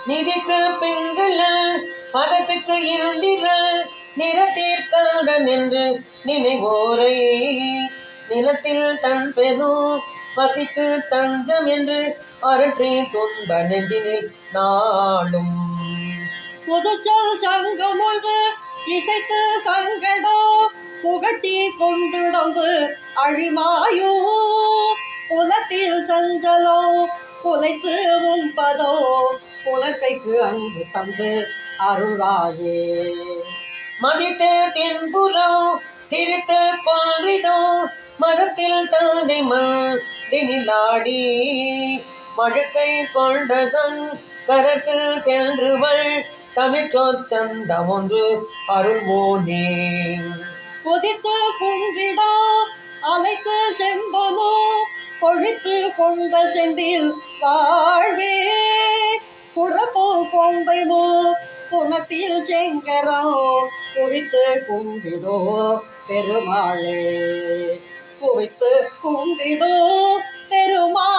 நிதிக்கு பெண்கள் பதத்துக்கு இந்திர நிறத்தீர்க்காதன் என்று நினைவோரை நிலத்தில் தன் பெரும் பசிக்கு தஞ்சம் என்று அரற்றி துன்ப நெஞ்சினில் நாளும் புதுச்சல் சங்கமொழு இசைத்து சங்கடோ புகட்டி கொண்டு நம்பு அழிமாயோ புலத்தில் சஞ்சலோ புலைத்து உண்பதோ புலக்கைக்கு அன்பு தந்து அருளாயே மதித்து தென்புறம் சிரித்து கொள்ளிடோ மரத்தில் தாதை மண்ணிலாடி மழக்கை கொண்ட சங்கரக்கு சென்றுவள் தமிழ்ச்சொச்சந்த ஒன்று அருள்வோனே கொதித்து குந்திடோ அலைத்து செம்பனோ கொழித்து கொண்ட செந்தில் வாழ்வே புறப்போ கொம்பைமோ புனத்தில் செங்கரோ குவித்து குந்திதோ பெருமாளே குவித்து குந்திதோ பெருமாளே.